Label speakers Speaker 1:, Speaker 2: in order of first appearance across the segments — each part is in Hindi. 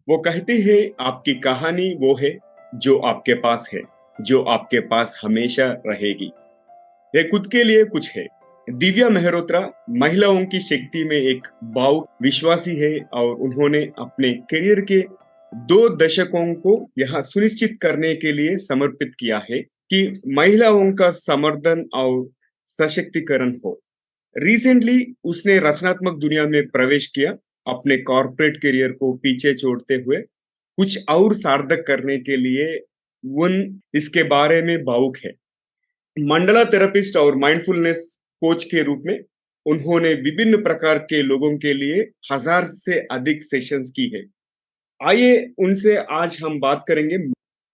Speaker 1: वो कहती है आपकी कहानी वो है जो आपके पास है, जो आपके पास हमेशा रहेगी। ये खुद के लिए कुछ है। दिव्या मेहरोत्रा महिलाओं की शक्ति में एक भावुक विश्वासी है और उन्होंने अपने करियर के 2 दशकों को यह सुनिश्चित करने के लिए समर्पित किया है कि महिलाओं का समर्थन और सशक्तिकरण हो। रिसेंटली उसने रचनात्मक दुनिया में प्रवेश किया, अपने कॉर्पोरेट करियर को पीछे छोड़ते हुए कुछ और सार्थक करने के लिए उन इसके बारे में भावुक है। मंडला थेरेपिस्ट और माइंडफुलनेस कोच के रूप में उन्होंने विभिन्न प्रकार के लोगों के लिए 1000 से अधिक सेशंस की है। आइए उनसे आज हम बात करेंगे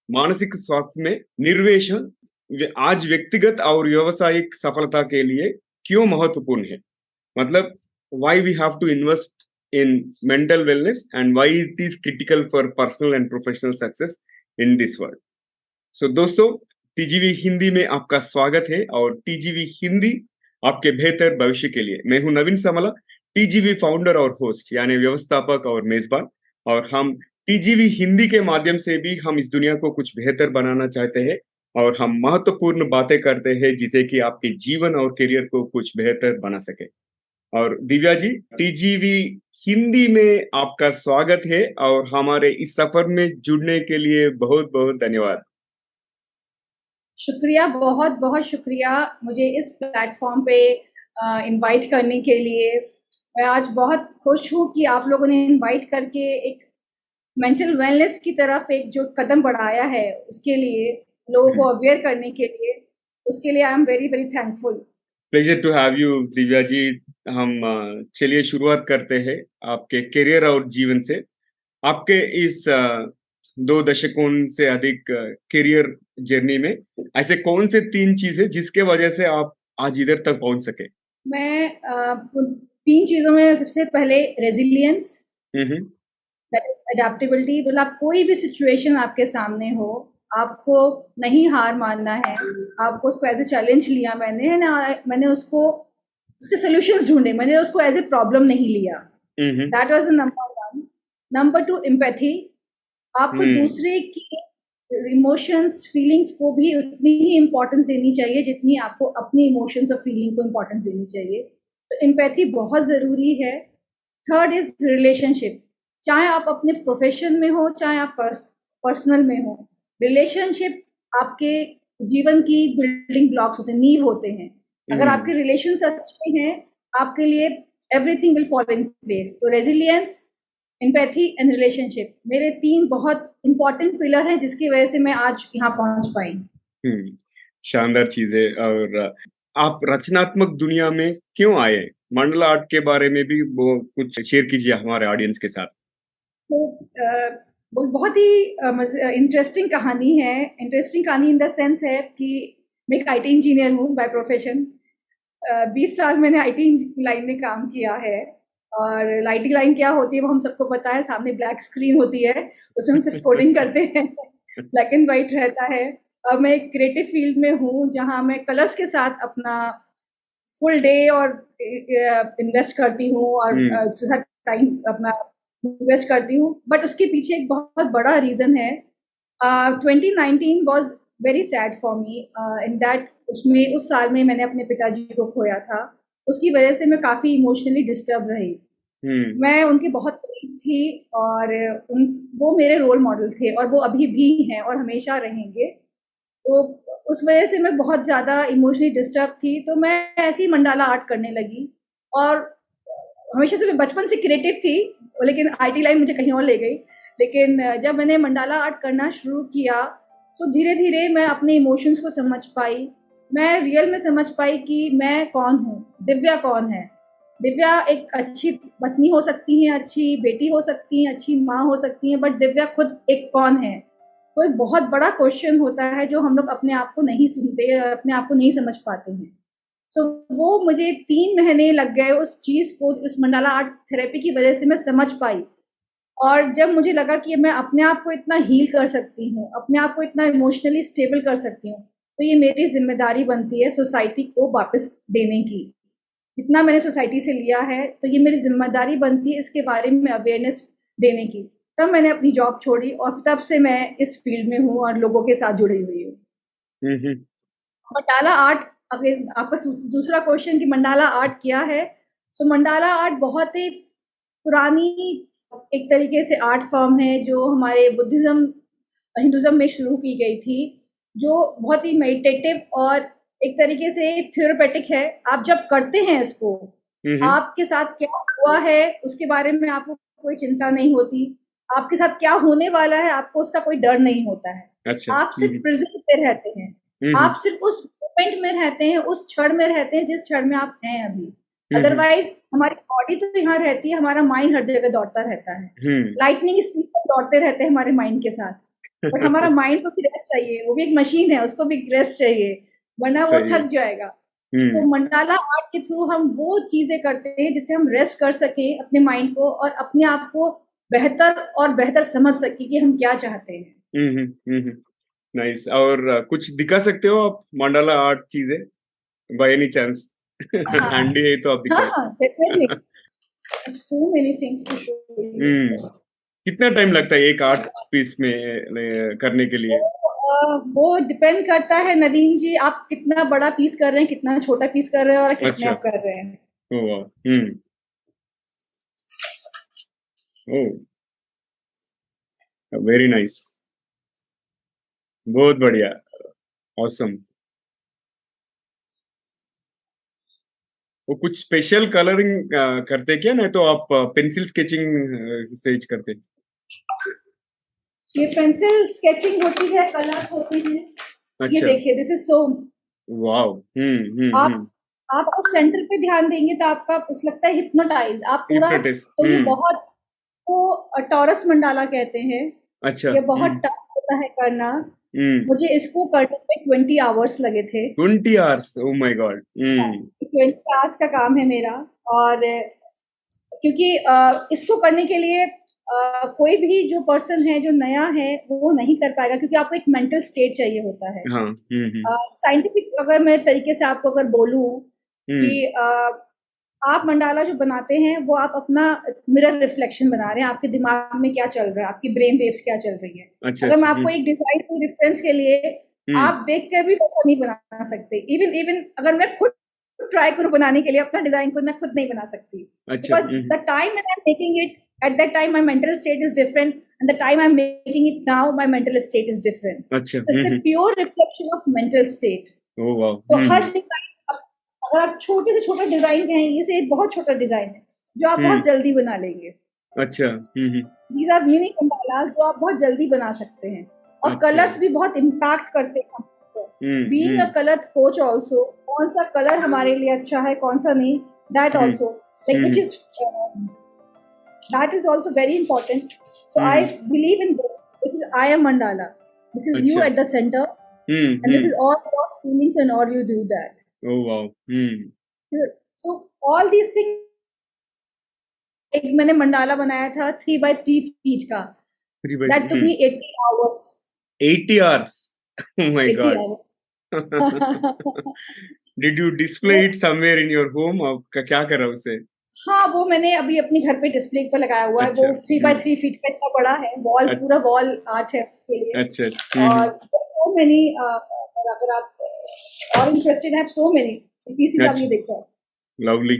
Speaker 1: मानसिक स्वास्थ्य में निर्वेशन आज व्यक्तिगत और व्यावसायिक सफलता के लिए क्यों महत्वपूर्ण है। मतलब why we have to invest in mental wellness and why it is critical for personal and professional success in this world. So दोस्तों, टीजीवी हिंदी में आपका स्वागत है और टीजीवी हिंदी आपके बेहतर भविष्य के लिए। मैं हूं नवीन समला, टीजीवी फाउंडर और होस्ट यानी व्यवस्थापक और मेजबान। और हम टीजीवी हिंदी के माध्यम से भी हम इस दुनिया को कुछ बेहतर बनाना चाहते हैं और हम महत्वपूर्ण बातें करते हैं जिसे कि आपके जीवन और करियर को कुछ बेहतर बना सके। और दिव्या जी, टीजीवी हिंदी में आपका स्वागत है और हमारे इस सफर में जुड़ने के लिए बहुत बहुत धन्यवाद।
Speaker 2: शुक्रिया, बहुत बहुत शुक्रिया मुझे इस प्लेटफॉर्म पे इनवाइट करने के लिए। मैं आज बहुत खुश हूँ कि आप लोगों ने इनवाइट करके एक मेंटल वेलनेस की तरफ एक जो कदम बढ़ाया है उसके लिए, लोगों को अवेयर करने के लिए, उसके लिए I am very very thankful.
Speaker 1: Pleasure to have you Divya ji. हम चलिए शुरुआत करते हैं आपके करियर और जीवन से। आपके इस 2 दशकों से अधिक करियर जर्नी में ऐसे कौन से 3 चीजें जिसके वजह से आप आज इधर तक पहुंच सके?
Speaker 2: मैं उन 3 चीज़ों में सबसे पहले रेजिलियंस, अडेप्टेबिलिटी। मतलब आप कोई भी सिचुएशन आपके सामने हो, आपको नहीं हार मानना है, आपको उसको एज ए चैलेंज लिया। मैंने उसको उसके सॉल्यूशंस ढूंढे, मैंने उसको एज ए प्रॉब्लम नहीं लिया। That was the number 1। Number 2 empathy. आपको दूसरे की इमोशंस फीलिंग्स को भी उतनी ही इम्पोर्टेंस देनी चाहिए जितनी आपको अपनी इमोशंस और फीलिंग को इम्पोर्टेंस देनी चाहिए। तो एम्पैथी बहुत ज़रूरी है। Third is relationship. चाहे आप अपने प्रोफेशन में हो, चाहे आप पर्सनल में हो, रिलेशनशिप आपके जीवन की बिल्डिंग ब्लॉक्स होते हैं, नींव होते हैं। अगर आपके रिलेशंस अच्छे हैं, आपके लिए everything will fall in place. तो रेजिलियंस, एम्पैथी एंड रिलेशनशिप मेरे 3 बहुत इंपॉर्टेंट पिलर हैं जिसकी वजह से मैं आज यहाँ पहुंच पाई।
Speaker 1: शानदार चीज है। और आप रचनात्मक दुनिया में क्यों आए? मंडला आर्ट के बारे में भी वो कुछ शेयर कीजिए हमारे ऑडियंस के साथ।
Speaker 2: तो वो बहुत ही इंटरेस्टिंग कहानी है। इंटरेस्टिंग कहानी इन द सेंस है कि मैं एक आईटी इंजीनियर हूँ बाय प्रोफेशन। 20 साल मैंने आईटी लाइन में काम किया है। और आईटी लाइन क्या होती है वो हम सबको पता है। सामने ब्लैक स्क्रीन होती है, उसमें हम सिर्फ कोडिंग करते हैं, ब्लैक एंड वाइट रहता है। और मैं एक क्रिएटिव फील्ड में हूँ जहाँ मैं कलर्स के साथ अपना फुल डे और इन्वेस्ट करती हूँ और टाइम अपना इन्वेस्ट करती हूँ। बट उसके पीछे एक बहुत बड़ा रीज़न है। 2019 was very sad for me in that उसमें उस साल में मैंने अपने पिताजी को खोया था। उसकी वजह से मैं काफ़ी इमोशनली डिस्टर्ब रही। मैं उनके बहुत करीब थी और वो मेरे रोल मॉडल थे और वो अभी भी हैं और हमेशा रहेंगे। तो उस वजह से मैं बहुत ज़्यादा इमोशनली डिस्टर्ब थी। तो मैं ऐसे ही मंडाला आर्ट करने लगी। और हमेशा से मैं बचपन से क्रिएटिव थी, लेकिन आईटी लाइन मुझे कहीं और ले गई। लेकिन जब मैंने मंडाला आर्ट करना शुरू किया तो धीरे धीरे मैं अपने इमोशंस को समझ पाई। मैं रियल में समझ पाई कि मैं कौन हूँ, दिव्या कौन है। दिव्या एक अच्छी पत्नी हो सकती है, अच्छी बेटी हो सकती है, अच्छी माँ हो सकती है, बट दिव्या खुद एक कौन है। तो एक बहुत बड़ा क्वेश्चन होता है जो हम लोग अपने आप को नहीं सुनते, अपने आप को नहीं समझ पाते हैं। तो वो मुझे 3 महीने लग गए उस चीज़ को, उस मंडाला आर्ट थेरेपी की वजह से मैं समझ पाई। और जब मुझे लगा कि मैं अपने आप को इतना हील कर सकती हूँ, अपने आप को इतना इमोशनली स्टेबल कर सकती हूँ, तो ये मेरी जिम्मेदारी बनती है सोसाइटी को वापस देने की। जितना मैंने सोसाइटी से लिया है तो ये मेरी जिम्मेदारी बनती है इसके बारे में अवेयरनेस देने की। तब मैंने अपनी जॉब छोड़ी और तब से मैं इस फील्ड में हूँ और लोगों के साथ जुड़ी हुई हूँ।
Speaker 1: हम्म।
Speaker 2: मंडाला आर्ट, अगर आपका दूसरा क्वेश्चन कि मंडाला आर्ट क्या है, तो मंडाला आर्ट बहुत ही पुरानी एक तरीके से आर्ट फॉर्म है जो हमारे बुद्धिज्म हिंदुज्म में शुरू की गई थी, जो बहुत ही मेडिटेटिव और एक तरीके से थ्योरेटिक है। आप जब करते हैं इसको, आपके साथ क्या हुआ है उसके बारे में आपको कोई चिंता नहीं होती, आपके साथ क्या होने वाला है आपको उसका कोई डर नहीं होता है।
Speaker 1: अच्छा।
Speaker 2: आप सिर्फ प्रेजेंट पे रहते हैं, आप सिर्फ उस मोमेंट में रहते हैं, उस क्षण में रहते हैं जिस क्षण में आप हैं अभी। अदरवाइज हमारी बॉडी तो यहाँ रहती है, हमारा माइंड हर जगह दौड़ता रहता है, लाइटनिंग स्पीड से दौड़ते रहते हैं हमारे माइंड के साथ। बट हमारा माइंड को भी रेस्ट चाहिए, वो भी एक मशीन है, उसको भी रेस्ट चाहिए, वरना वो थक जाएगा। सो मंडाला आर्ट के थ्रू हम वो चीजें करते हैं जिससे हम रेस्ट कर सके अपने माइंड को और अपने आप को बेहतर और बेहतर समझ सके कि हम क्या चाहते हैं।
Speaker 1: नाइस। और कुछ दिखा सकते हो आप मंडाला आर्ट चीजें बाय एनी चांस? हैंडी है तो आप दिखाओ।
Speaker 2: हाँ, definitely. So many things to show you.
Speaker 1: कितना टाइम लगता है एक आर्ट पीस में करने के लिए?
Speaker 2: वो डिपेंड करता है नवीन जी, आप कितना बड़ा पीस कर रहे हैं, कितना छोटा पीस कर रहे हैं और कितने आप कर रहे हैं।
Speaker 1: वेरी नाइस, बहुत बढ़िया, ऑसम। वो कुछ स्पेशल कलरिंग करते क्या, नहीं तो आप पेंसिल स्केचिंग से करते?
Speaker 2: ये पेंसिल स्केचिंग होती है, कलर्स होते हैं।
Speaker 1: अच्छा।
Speaker 2: ये देखिए, दिस इज सो
Speaker 1: वाओ।
Speaker 2: आप उस सेंटर पे ध्यान देंगे तो आपका उस लगता है हिप्नोटाइज, आप पूरा। तो ये बहुत को टॉरस मंडाला कहते हैं।
Speaker 1: अच्छा।
Speaker 2: ये बहुत टफ होता है करना। मुझे इसको करने में 20 आवर्स लगे थे।
Speaker 1: 20 hours? Oh my God.
Speaker 2: 20 hours का काम है मेरा। और क्योंकि इसको करने के लिए कोई भी जो पर्सन है जो नया है वो नहीं कर पाएगा, क्योंकि आपको एक मेंटल स्टेट चाहिए होता है। साइंटिफिक अगर मैं तरीके से आपको अगर बोलूं कि आप मंडाला जो बनाते हैं वो आप अपना मिरर रिफ्लेक्शन बना रहे हैं, आपके दिमाग में क्या चल रहा है, आपकी ब्रेन वेव्स क्या चल रही है। अगर मैं आपको एक डिजाइन को रेफरेंस के लिए आप देख कर भी वैसा नहीं बना सकते। इवन अगर मैं खुद ट्राई करूं बनाने के लिए अपना डिजाइन को, मैं खुद नहीं बना सकती। Because the time when I am making it, at that time my mental state is different, and the time I'm making it now my mental state is different.
Speaker 1: अच्छा।
Speaker 2: So it's a pure reflection of mental state.
Speaker 1: Oh wow.
Speaker 2: तो हर डिजाइन, अगर आप छोटे से छोटा डिजाइन कहें, ये से एक बहुत छोटा डिजाइन है जो आप बहुत जल्दी बना लेंगे।
Speaker 1: अच्छा।
Speaker 2: These are mini mandalas जो आप बहुत जल्दी बना सकते हैं, और कलर्स भी बहुत इम्पैक्ट करते हैं। Being a color coach also, कौन सा कलर हमारे लिए अच्छा है, कौन सा नहीं, that also like which is that is also very important. So I believe in this. This is I am mandala. This is you at the center, and this is all your feelings and all you do that.
Speaker 1: Oh wow.
Speaker 2: So all these things. एक मैंने मंडाला बनाया था 3x3 feet का. That took me 80 hours.
Speaker 1: 80 hours. Oh my God. Did you display it somewhere in your home? और क्या करा उसे?
Speaker 2: हाँ, वो मैंने अभी अपने घर पे डिस्प्ले पर लगाया हुआ है। वो 3x3 फीट का इतना बड़ा है, वॉल पूरा वॉल आर्ट है उसके लिए।
Speaker 1: अच्छा।
Speaker 2: और so many, अगर आप और इंटरेस्टेड हैं, so many पीसेस आप ये देखो।
Speaker 1: लवली।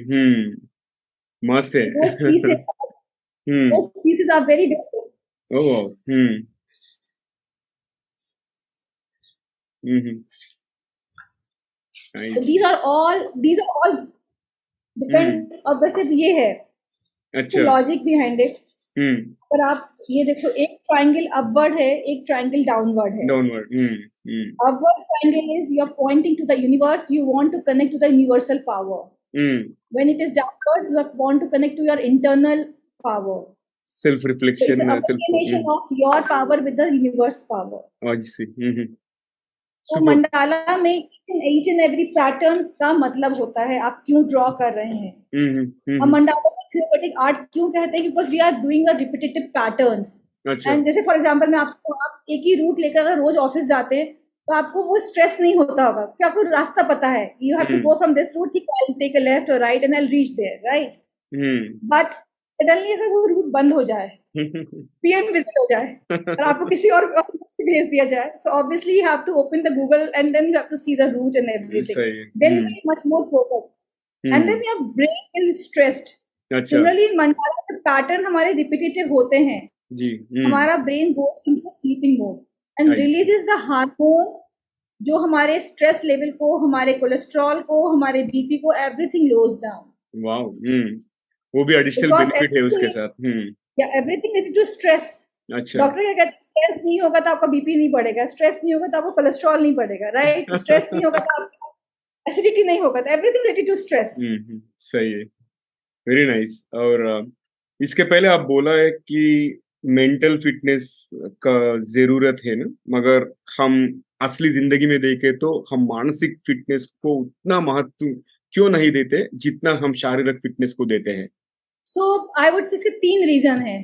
Speaker 1: मस्त है।
Speaker 2: Those pieces are very different.
Speaker 1: Oh. Nice.
Speaker 2: So these are all depend. और वैसे ये है
Speaker 1: अच्छा
Speaker 2: लॉजिक बिहाइंड इट। पर आप ये देखो, एक ट्रायंगल अपवर्ड है, एक ट्रायंगल डाउनवर्ड है। Upward triangle is you are pointing to the universe, you want to connect to the universal power. When it is downward, you want to connect to your internal power,
Speaker 1: self reflection,
Speaker 2: so it's a combination of your power with the universe power.
Speaker 1: I see.
Speaker 2: तो मंडाला में each and every पैटर्न का मतलब होता है, आप क्यों ड्रॉ कर रहे हैं। हम मंडाला को थ्योरेटिक आर्ट क्यों कहते हैं, because we are doing a repetitive patterns. And जैसे फॉर एग्जांपल मैं आप एक ही रूट लेकर अगर रोज ऑफिस जाते हैं तो आपको वो स्ट्रेस नहीं होता होगा, क्योंकि आपको रास्ता पता है। You have to go from this route, I will take a left और right and I will reach there, right. But suddenly अगर वो रूट बंद हो जाए, पीएम विजिट हो जाए और आपको किसी और से भेज दिया जाए, so obviously you have to open the Google and then you have to see the route and everything,
Speaker 1: सही।
Speaker 2: Then you will much more focus and then your brain will stressed. Similarly in mandala के पैटर्न हमारे रिपीटेटिव होते हैं
Speaker 1: जी।
Speaker 2: हमारा brain goes into sleeping mode and releases the hormone जो हमारे स्ट्रेस लेवल को, हमारे कोलेस्ट्रॉल को, हमारे बीपी को, एवरीथिंग लोज डाउन।
Speaker 1: वाओ। वो भी एडिशनल बेनिफिट है उसके साथ।
Speaker 2: या एवरीथिंग रिलेटेड टू स्ट्रेस।
Speaker 1: अच्छा।
Speaker 2: डॉक्टर क्या कहते हैं, स्ट्रेस नहीं होगा तो आपका बीपी नहीं बढ़ेगा, स्ट्रेस नहीं होगा तो आपको कोलेस्ट्रॉल नहीं बढ़ेगा, राइट? स्ट्रेस नहीं होगा तो आपको एसिडिटी नहीं होगा, तो एवरीथिंग रिलेटेड टू स्ट्रेस।
Speaker 1: सही है, वेरी नाइस। और इसके पहले आप बोला है कि मेंटल फिटनेस का जरूरत है ना, मगर हम असली जिंदगी में देखें तो हम मानसिक फिटनेस को उतना महत्व क्यों नहीं देते जितना हम शारीरिक फिटनेस को देते हैं?
Speaker 2: सो आई वुड से इसके 3 रीजन है।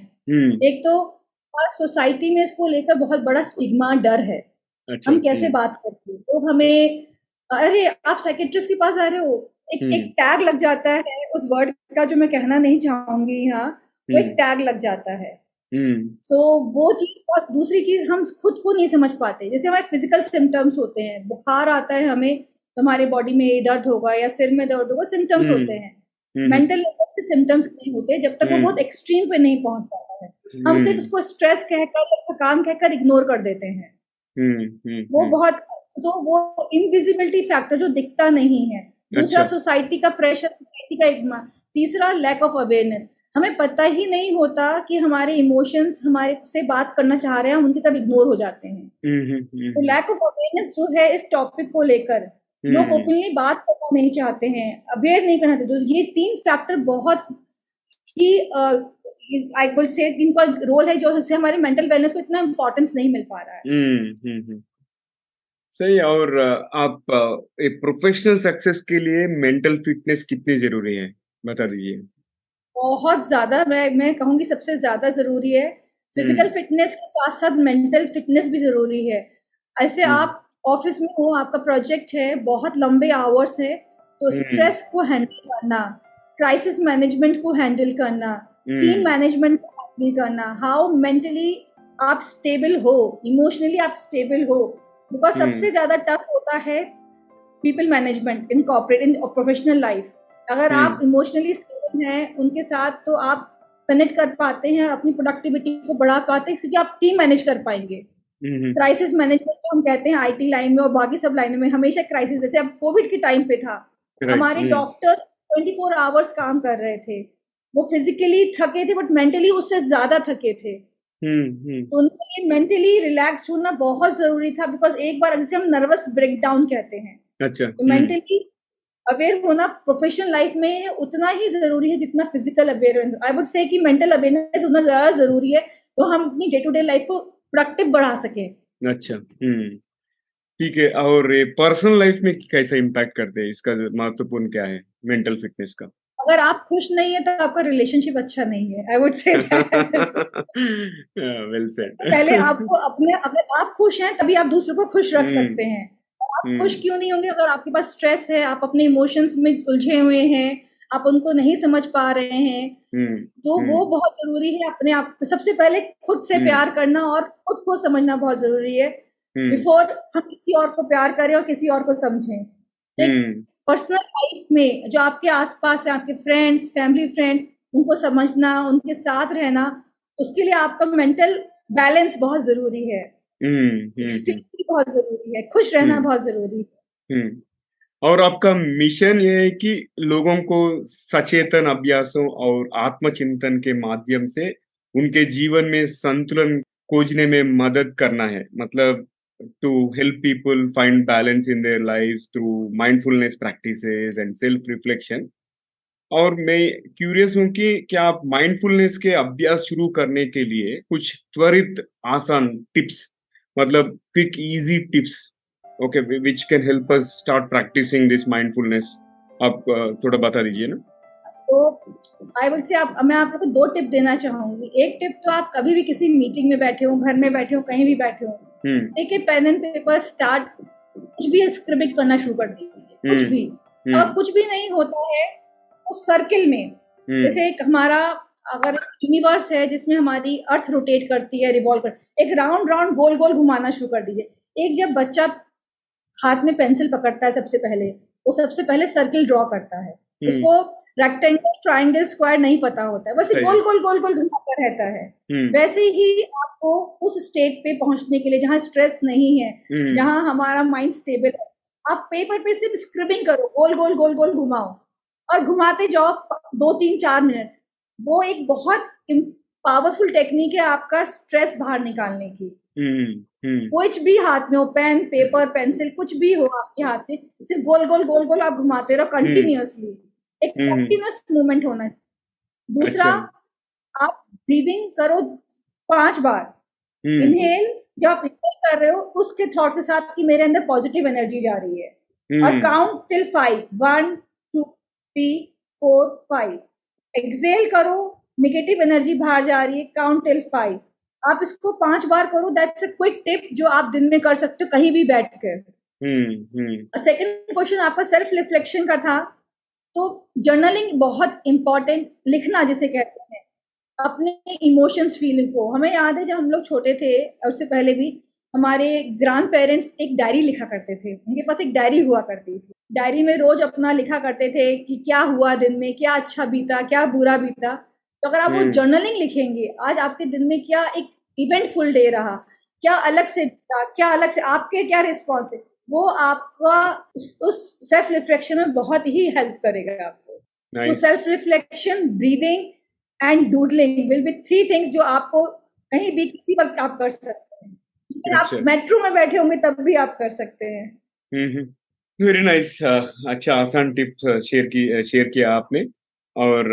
Speaker 2: एक तो हमारा सोसाइटी में इसको लेकर बहुत बड़ा स्टिग्मा, डर है।
Speaker 1: अच्छा।
Speaker 2: हम कैसे बात करते हैं, तो हमें अरे आप साइकेट्रिस्ट के पास आ रहे हो, एक टैग लग जाता है, उस वर्ड का जो मैं कहना नहीं चाहूंगी यहाँ, वो एक टैग लग जाता है। सो वो चीज। और दूसरी चीज, हम खुद को नहीं समझ पाते। जैसे हमारे फिजिकल सिम्टम्स होते हैं, बुखार आता है हमें तो हमारे बॉडी में दर्द होगा या सिर में दर्द होगा, सिम्टम्स होते हैं। मेंटल इलनेस के सिम्टम्स नहीं होते जब तक वो बहुत एक्सट्रीम पे नहीं पहुंच जाता है। हम सिर्फ उसको स्ट्रेस कहकर या थकान कहकर इग्नोर कर देते हैं। वो बहुत, तो वो इनविजिबिलिटी फैक्टर जो दिखता नहीं है। दूसरा सोसाइटी का प्रेशर, सोसाइटी का इग्मा। तीसरा लैक ऑफ अवेयरनेस, हमें पता ही नहीं होता कि हमारे इमोशंस हमारे से बात करना चाह रहे हैं, हम उनकी तरफ इग्नोर हो जाते हैं। तो लैक ऑफ अवेयरनेस जो है इस टॉपिक को लेकर, लोग ओपनली बात करना नहीं चाहते हैं, अवेयर नहीं करना चाहते। तो ये 3 फैक्टर बहुत ही आई विल से इनका रोल है जो से हमारे मेंटल वेलनेस को इतना इम्पोर्टेंस नहीं मिल पा रहा है।
Speaker 1: सही। और आप एक प्रोफेशनल सक्सेस के लिए मेंटल फिटनेस कितनी जरूरी है, बता दीजिए।
Speaker 2: बहुत ज्यादा, मैं कहूँगी सबसे ज्यादा जरूरी है। फिजिकल फिटनेस के साथ साथ मेंटल फिटनेस भी जरूरी है। ऐसे आप ऑफिस में हो, आपका प्रोजेक्ट है, बहुत लंबे आवर्स है, तो स्ट्रेस को हैंडल करना, क्राइसिस मैनेजमेंट को हैंडल करना, टीम मैनेजमेंट को हैंडल करना, हाउ मेंटली आप स्टेबल हो, इमोशनली आप स्टेबल हो। बिकॉज सबसे ज्यादा टफ होता है people management in corporate, in professional life. अगर आप इमोशनली स्टेबल हैं उनके साथ, तो आप कनेक्ट कर पाते हैं, अपनी प्रोडक्टिविटी को बढ़ा पाते हैं, क्योंकि आप टीम मैनेज कर पाएंगे। क्राइसिस मैनेजमेंट जो हम कहते हैं आईटी लाइन में और बाकी सब लाइनों में हमेशा क्राइसिस, जैसे अब कोविड के टाइम पे था, हमारे डॉक्टर्स 24 आवर्स काम कर रहे थे। वो फिजिकली थके थे बट मेंटली उससे ज्यादा थके थे। तो उनके लिए मेंटली रिलैक्स होना बहुत जरूरी था। बिकॉज एक बार जैसे हम नर्वस ब्रेकडाउन कहते हैं,
Speaker 1: अच्छा,
Speaker 2: तो मेंटली अवेयर होना प्रोफेशनल लाइफ में उतना ही जरूरी है जितना physical awareness. I would say कि मेंटल अवेयरनेस उतना ज्यादा जरूरी है, तो हम अपनी डे टू डे लाइफ को प्रोडक्टिव बढ़ा सके।
Speaker 1: अच्छा, ठीक है। और पर्सनल लाइफ में कैसा इम्पैक्ट करते हैं, इसका महत्वपूर्ण क्या है मेंटल फिटनेस का?
Speaker 2: अगर आप खुश नहीं है तो आपका रिलेशनशिप अच्छा नहीं है, I would say
Speaker 1: well said.
Speaker 2: पहले आपको अपने, अगर आप खुश हैं तभी आप दूसरों को खुश रख सकते हैं। आप खुश क्यों नहीं होंगे अगर आपके पास स्ट्रेस है, आप अपने इमोशंस में उलझे हुए हैं, आप उनको नहीं समझ पा रहे हैं। तो वो बहुत जरूरी है अपने आप, सबसे पहले खुद से प्यार करना और खुद को समझना बहुत जरूरी है बिफोर हम किसी और को प्यार करें और किसी और को समझें। तो पर्सनल लाइफ में जो आपके आसपास है, आपके फ्रेंड्स, फैमिली फ्रेंड्स, उनको समझना, उनके साथ रहना, उसके लिए आपका मेंटल बैलेंस बहुत जरूरी है। स्टेबिलिटी बहुत जरूरी है, खुश रहना बहुत जरूरी है।
Speaker 1: और आपका मिशन ये है कि लोगों को सचेतन अभ्यासों और आत्मचिंतन के माध्यम से उनके जीवन में संतुलन खोजने में मदद करना है। मतलब to help people find balance in their lives through mindfulness practices and self reflection। और मैं क्यूरियस हूँ कि क्या आप माइंडफुलनेस के अभ्यास शुरू करने के लिए कुछ त्वरित आसान टिप्स, मतलब quick easy tips, okay, which can help us start practising this mindfulness, आप थोड़ा बता दीजिए ना।
Speaker 2: तो आई वुड से मैं आप लोगों को 2 टिप देना चाहूंगी। एक टिप, तो आप कभी भी किसी मीटिंग में बैठे हो, घर में बैठे हो, कहीं भी बैठे हो, एक पेन एंड पेपर स्टार्ट, कुछ भी स्क्रिबिंग करना शुरू कर दीजिए, कुछ भी। और कुछ भी नहीं होता है तो सर्किल में, जैसे एक हमारा अगर यूनिवर्स है जिसमें हमारी अर्थ रोटेट करती है, रिवॉल्व कर, एक राउंड राउंड गोल गोल घुमाना शुरू कर दीजिए। एक जब बच्चा हाथ में पेंसिल पकड़ता है सबसे पहले, वो सबसे पहले सर्किल ड्रॉ करता है, उसको रेक्टेंगल, ट्राइंगल, स्क्वायर नहीं पता होता है, बस गोल गोल गोल गोल घुमाता रहता है। वैसे ही आपको उस स्टेट पे पहुंचने के लिए जहाँ स्ट्रेस नहीं है, जहाँ हमारा माइंड स्टेबल है, आप पेपर पे सिर्फ स्क्रिबिंग करो, गोल गोल गोल गोल घुमाओ और घुमाते जाओ 2-3-4 मिनट। वो एक बहुत पावरफुल टेक्निक है आपका स्ट्रेस बाहर निकालने की। कुछ भी हाथ में हो, पेन, पेपर, पेंसिल, कुछ भी हो आपके हाथ में, सिर्फ गोल गोल गोल गोल आप घुमाते रहो कंटिन्यूअसली। एक कंटिन्यूअस मूवमेंट होना है। दूसरा, आप ब्रीदिंग करो 5 बार। इनहेल, जब आप इनहेल कर रहे हो उसके थॉट के साथ कि मेरे अंदर पॉजिटिव एनर्जी जा रही है, और काउंट टिल 5, 1 2 3 4 5। एक्सेल करो, नेगेटिव एनर्जी बाहर जा रही है, काउंट टिल 5। आप इसको 5 बार करो। दैट्स अ क्विक टिप जो आप दिन में कर सकते हो कहीं भी बैठ कर। सेकंड क्वेश्चन आपका सेल्फ रिफ्लेक्शन का था, तो जर्नलिंग बहुत इंपॉर्टेंट, लिखना जिसे कहते हैं, अपने इमोशंस, फीलिंग को। हमें याद है जब हम लोग छोटे थे, और उससे पहले भी, हमारे ग्रैंड पेरेंट्स एक डायरी लिखा करते थे, उनके पास एक डायरी हुआ करती थी। डायरी में रोज अपना लिखा करते थे कि क्या हुआ दिन में, क्या अच्छा बीता, क्या बुरा बीता। तो अगर आप वो जर्नलिंग लिखेंगे, आज आपके दिन में क्या एक इवेंटफुल डे रहा, क्या अलग से बीता, क्या अलग से आपके क्या रिस्पॉन्स है, वो आपका उस सेल्फ रिफ्लेक्शन में बहुत ही हेल्प करेगा आपको। So self reflection, breathing and doodling will be 3 things जो आपको कहीं भी किसी वक्त आप कर सकते हैं। लेकिन आप मेट्रो में बैठे होंगे तब भी आप कर सकते हैं।
Speaker 1: Very nice. अच्छा, आसान टिप शेयर किया आपने। और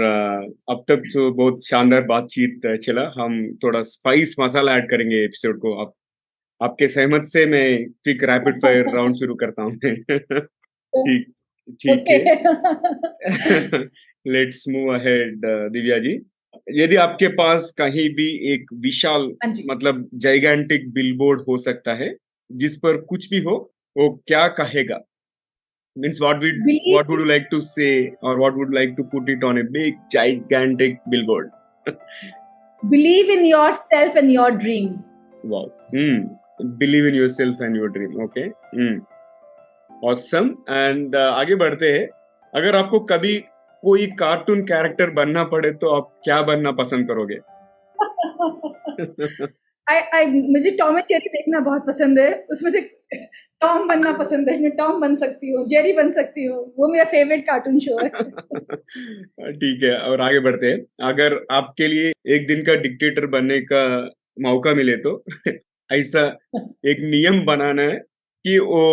Speaker 1: अब तक तो बहुत शानदार बातचीत चला। हम थोड़ा स्पाइस मसाला ऐड करेंगे एपिसोड को। आपके सहमत से मैं क्विक रैपिड फायर राउंड शुरू करता हूँ। ठीक है। Let's move ahead. Divya ji, यदि आपके पास कहीं भी एक विशाल, मतलब जाइगेंटिक बिलबोर्ड हो सकता है जिस पर कुछ भी हो, वो क्या कहेगा? Means what would you like to say, or what would you like to put it on a big gigantic billboard?
Speaker 2: Believe in yourself and your dream.
Speaker 1: Wow. Believe in yourself and your dream. Okay. Awesome. And आगे बढ़ते हैं। अगर आपको कभी कोई कार्टून कैरेक्टर बनना पड़े तो आप क्या बनना पसंद करोगे?
Speaker 2: मुझे टॉम एंड जेरी देखना बहुत पसंद है। उसमें से टॉम बनना पसंद है। मैं टॉम बन सकती हूँ, जेरी बन सकती हूँ। वो मेरा फेवरेट कार्टून शो है।
Speaker 1: ठीक है, और आगे बढ़ते हैं। अगर आपके लिए एक दिन का डिक्टेटर बनने का मौका मिले तो ऐसा एक नियम बनाना है कि वो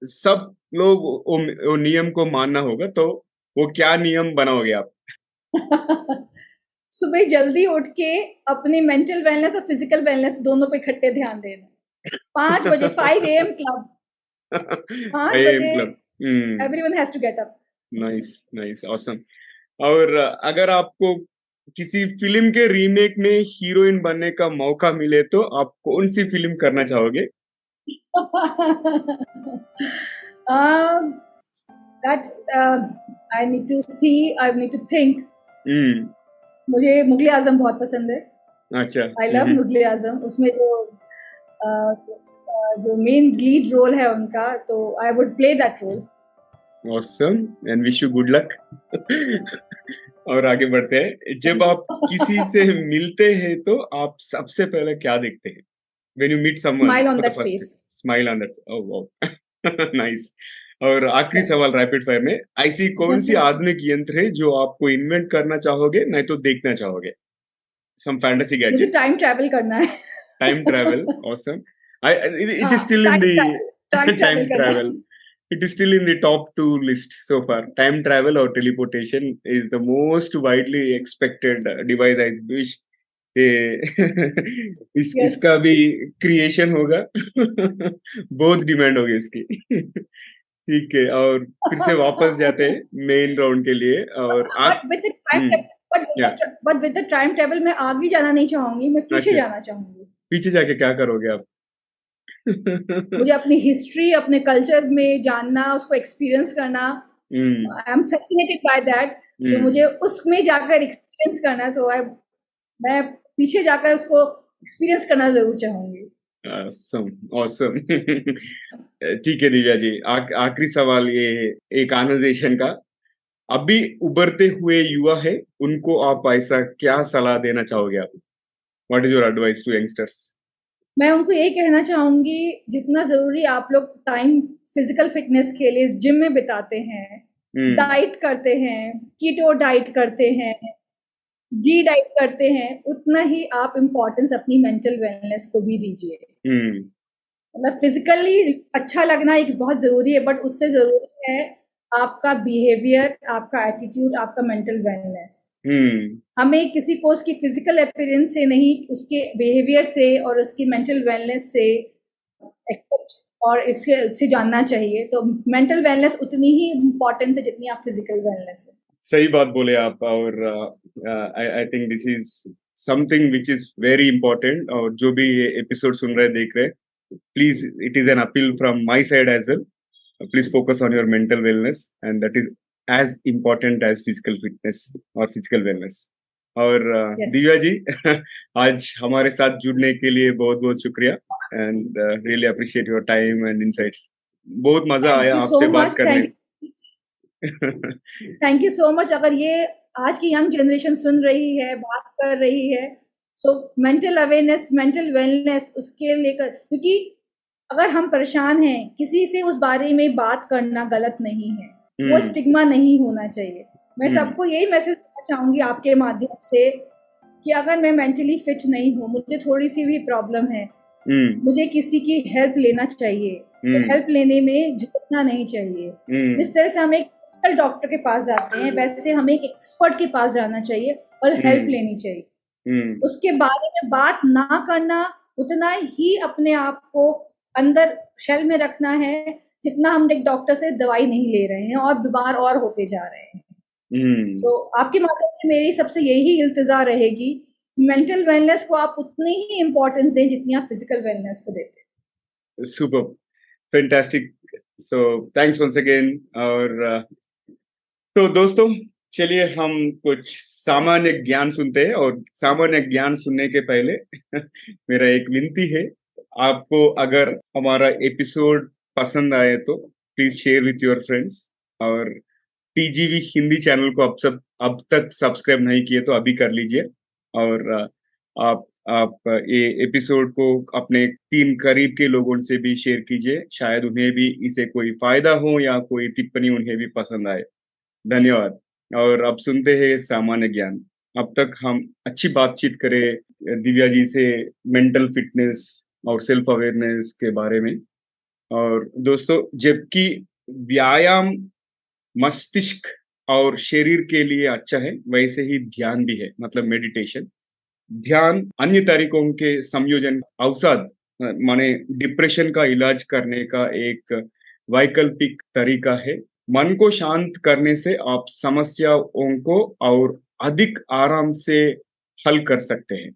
Speaker 1: सब लोग वो नियम को मानना होगा, तो वो क्या नियम बनाओगे आप?
Speaker 2: सुबह जल्दी उठ के अपने मेंटल वेलनेस और फिजिकल वेलनेस दोनों पे इकट्ठे ध्यान देना। 5 बजे 5 AM क्लब। 5 बजे everyone has to get up.
Speaker 1: Nice, awesome. और अगर आपको किसी फिल्म के रीमेक में हीरोइन बनने का मौका मिले तो आप कौन सी फिल्म करना चाहोगे?
Speaker 2: That's I need to see, I need to think. मुझे मुगले आजम बहुत पसंद है।
Speaker 1: अच्छा।
Speaker 2: I love Mughal-e Azam. उसमें जो मेन लीड रोल है उनका, तो I would play that role.
Speaker 1: Awesome, and wish you good luck. और आगे बढ़ते हैं। जब आप किसी से मिलते हैं तो आप सबसे पहले क्या देखते हैं? When you meet someone,
Speaker 2: smile on that face.
Speaker 1: Smile on that. Oh wow, nice. और आखिरी सवाल रैपिड फायर में, ऐसी कौन सी आधुनिक यंत्र है जो आपको इन्वेंट करना चाहोगे, नहीं तो देखना चाहोगे? Some fantasy gadget.
Speaker 2: मुझे टाइम ट्रैवल करना है।
Speaker 1: Time travel, awesome. It is still in the time travel. It is still in the top 2 list so far. Time travel or teleportation is the most widely expected device. I wish इसका भी क्रिएशन होगा। बहुत डिमांड होगी इसकी। ठीक है, और फिर से वापस जाते हैं मेन राउंड के लिए। और
Speaker 2: but with the time travel मैं आगे जाना नहीं चाहूंगी, मैं पीछे जाना चाहूंगी।
Speaker 1: पीछे जाके क्या करोगे आप?
Speaker 2: मुझे अपनी हिस्ट्री, अपने कल्चर में जानना, उसको एक्सपीरियंस करना। I am fascinated by that. तो मुझे उसमें जाकर एक्सपीरियंस करना है, तो मैं पीछे जाकर उसको एक्सपीरियंस करना ज़रूर चाहूँगी।
Speaker 1: ऑसम ठीक है दिव्या जी, आखिरी सवाल ये है एक कन्वर्सेशन का। अभी उभरते हुए युवा है, उनको आप ऐसा क्या सलाह देना चाहोगे आप? What is your advice to youngsters?
Speaker 2: मैं उनको ये कहना चाहूँगी, जितना ज़रूरी आप लोग टाइम फिजिकल फिटनेस के लिए जिम में बिताते हैं, डाइट करते हैं, कीटो डाइट करते हैं, जी डाइट करते हैं, उतना ही आप इम्पोर्टेंस अपनी मेंटल वेलनेस को भी दीजिए। मतलब फिजिकली अच्छा लगना एक बहुत ज़रूरी है, बट उससे ज़रूरी है आपका बिहेवियर, आपका एटीट्यूड, आपका मेंटल वेलनेस। हमें किसी को उसकी फिजिकल अपीयरेंस से नहीं, उसके बिहेवियर से और उसकी मेंटल वेलनेस से और इससे जानना चाहिए। तो मेंटल वेलनेस उतनी ही इम्पोर्टेंस है जितनी आप फिजिकल वेलनेस है।
Speaker 1: सही बात बोले आप। और I think this is something which is very important. और जो भी ये एपिसोड सुन रहे देख रहे, please it is an appeal from my side as well, please focus on your mental wellness and that is as important as physical fitness और फिजिकल वेलनेस। और दिव्या जी आज हमारे साथ जुड़ने के लिए बहुत बहुत शुक्रिया and really appreciate your time and insights. बहुत मजा आया आपसे बात करने।
Speaker 2: Thank you so much. अगर ये आज की यंग जनरेशन सुन रही है, बात कर रही है, so mental awareness, mental wellness उसके लेकर, क्योंकि अगर हम परेशान हैं, किसी से उस बारे में बात करना गलत नहीं है, वो स्टिग्मा नहीं होना चाहिए। मैं सबको यही मैसेज देना चाहूंगी आपके माध्यम से कि अगर मैं मेंटली फिट नहीं हूँ, मुझे थोड़ी सी भी प्रॉब्लम है, मुझे किसी की हेल्प लेना चाहिए। तो हेल्प लेने में झिझकना नहीं चाहिए। जिस तरह से हम एक फिजिकल डॉक्टर के पास जाते हैं, वैसे हमें एक एक्सपर्ट के पास जाना चाहिए और हेल्प लेनी चाहिए। उसके बारे में बात ना करना, उतना ही अपने आप को अंदर शेल में रखना है जितना हम एक डॉक्टर से दवाई नहीं ले रहे हैं और बीमार और होते जा रहे हैं। तो आपके माध्यम से मेरी सबसे यही इल्तिजा रहेगी, मेंटल वेलनेस को आप उतनी ही इम्पोर्टेंस दें जितनी आप फिजिकल वेलनेस को देते हैं।
Speaker 1: Super, fantastic. So thanks once again. और तो दोस्तों, चलिए हम कुछ सामान्य ज्ञान सुनते हैं। और सामान्य ज्ञान सुनने के पहले मेरा एक विनती है, आपको अगर हमारा एपिसोड पसंद आए तो please share with your friends. और टीजीवी हिंदी चैनल को अब तक सब्सक्राइब नहीं किए तो अभी कर लीजिए। और आप ये एपिसोड को अपने 3 करीब के लोगों से भी शेयर कीजिए, शायद उन्हें भी इसे कोई फायदा हो या कोई टिप्पणी उन्हें भी पसंद आए। धन्यवाद। और अब सुनते हैं सामान्य ज्ञान। अब तक हम अच्छी बातचीत करें दिव्या जी से मेंटल फिटनेस और सेल्फ अवेयरनेस के बारे में। और दोस्तों, जबकि व्यायाम मस्तिष्क और शरीर के लिए अच्छा है, वैसे ही ध्यान भी है, मतलब मेडिटेशन। ध्यान अन्य तरीकों के संयोजन, औषध माने डिप्रेशन का इलाज करने का एक वैकल्पिक तरीका है। मन को शांत करने से आप समस्याओं को और अधिक आराम से हल कर सकते हैं।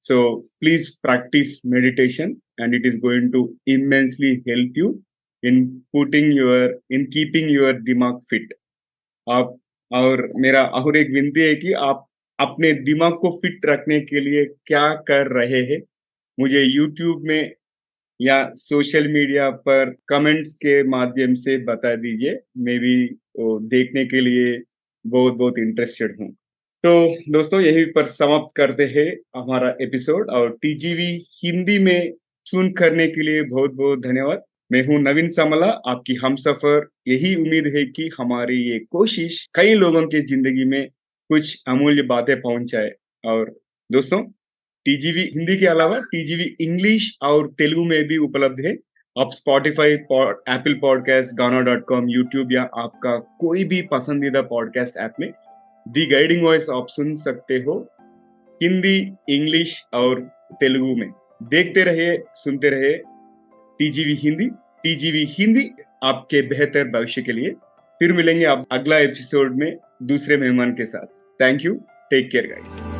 Speaker 1: So please practise meditation and it is going to immensely help you in keeping your दिमाग फिट। आप और मेरा और एक विनती है कि आप अपने दिमाग को फिट रखने के लिए क्या कर रहे हैं, मुझे YouTube में या सोशल मीडिया पर कमेंट्स के माध्यम से बता दीजिए। मैं भी वो देखने के लिए बहुत बहुत इंटरेस्टेड हूँ। तो दोस्तों, यहीं पर समाप्त करते हैं हमारा एपिसोड। और टीजीवी हिंदी में ट्यून करने के लिए बहुत बहुत धन्यवाद। मैं हूं नवीन समला, आपकी हमसफर। यही उम्मीद है कि हमारी ये कोशिश कई लोगों के जिंदगी में कुछ अमूल्य बातें पहुंचाए। और दोस्तों, टीजीवी हिंदी के अलावा टीजीवी इंग्लिश और तेलुगु में भी उपलब्ध है। आप स्पॉटिफाई, एप्पल पॉडकास्ट, गाना.com, यूट्यूब या आपका कोई भी पसंदीदा पॉडकास्ट ऐप में दी गाइडिंग वॉइस आप सुन सकते हो, हिंदी, इंग्लिश और तेलुगु में। देखते रहिए, सुनते रहिए टीजीवी हिंदी। टीजीवी हिंदी आपके बेहतर भविष्य के लिए। फिर मिलेंगे आप अगला एपिसोड में दूसरे मेहमान के साथ। Thank you, take care guys.